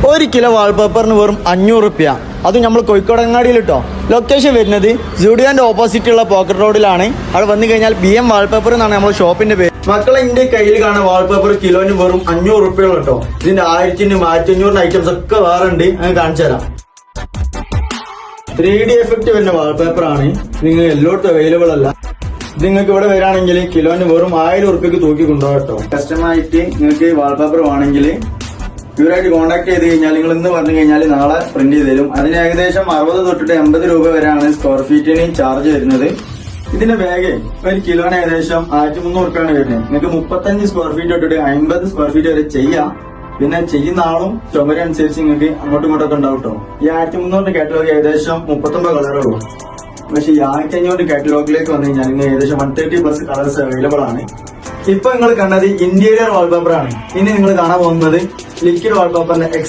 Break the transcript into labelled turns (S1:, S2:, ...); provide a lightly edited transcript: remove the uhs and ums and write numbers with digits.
S1: 1 kilo വാൾപേപ്പറിന് വെറും 500 റുപ്യ. അതും നമ്മൾ കോഴിക്കോടങ്ങാടിയിൽ കേട്ടോ. ലൊക്കേഷൻ വരുന്നത് ജൂഡിയോന്റെ ഓപ്പോസിറ്റ് ഉള്ള പോക്കറ്റ് റോഡിലാണ്. അവിടെ വന്നു കഴിഞ്ഞാൽ BM വാൾപേപ്പർ എന്നാണ് നമ്മുടെ ഷോപ്പിന്റെ പേര്. മക്കളെ എന്റെ കയ്യിൽ കാണുന്ന വാൾപേപ്പർ കിലോന് വെറും 500 റുപ്യ കേട്ടോ. ഇതിന്റെ 1000-നും 1500 ഐറ്റംസ് ഒക്കെ വേറെ ഉണ്ട്. ഞാൻ കാണിച്ചു തരാം. 3D എഫക്ട് വരുന്ന വാൾപേപ്പർ ആണ്. നിങ്ങൾ എല്ലായിടത്തും അവൈലബിൾ അല്ല. നിങ്ങൾക്ക് ഇവിടെ വരാണെങ്കിൽ കിലോന് വെറും 1000 റുപ്യക്ക് തൂക്കി കൊണ്ടുപോകാം കേട്ടോ. കസ്റ്റമായിട്ട് നിങ്ങൾക്ക് വാൾപേപ്പർ വേണമെങ്കിൽ ഇവരായിട്ട് കോൺടാക്ട് ചെയ്ത് കഴിഞ്ഞാൽ നിങ്ങൾ ഇന്ന് പറഞ്ഞു കഴിഞ്ഞാൽ നാളെ പ്രിന്റ് ചെയ്ത് തരും. അതിന് ഏകദേശം 60 തൊട്ടിട്ട് 80 രൂപ വരെയാണ് സ്ക്വയർ ഫീറ്റിന് ചാർജ് വരുന്നത്. ഇതിന്റെ ബാഗ് ഒരു കിലോന് ഏകദേശം 1300 റുപ്യാണ് വരുന്നത്. നിങ്ങൾക്ക് 35 സ്ക്വയർ ഫീറ്റ് തൊട്ടിട്ട് 50 സ്ക്വയർ ഫീറ്റ് വരെ ചെയ്യാം. പിന്നെ ചെയ്യുന്ന ആളും ചുമര അനുസരിച്ച് നിങ്ങൾക്ക് അങ്ങോട്ടും ഇങ്ങോട്ടൊക്കെ ഉണ്ടാവും കേട്ടോ. ഈ 1300 കാറ്റലോഗ് ഏകദേശം 39 കളറുള്ളൂ. പക്ഷെ ഈ 1500 കാറ്റലോഗിലേക്ക് വന്നു കഴിഞ്ഞാൽ നിങ്ങൾ ഏകദേശം 130+ കളേഴ്സ് അവൈലബിൾ ആണ്. ഇപ്പൊ നിങ്ങൾ കണ്ടത് ഇന്റീരിയർ വാൾപേപ്പർ ആണ്. ഇനി നിങ്ങൾ കാണാൻ പോകുന്നത് ലിക്വിഡ് വാൾപേപ്പറിന്റെ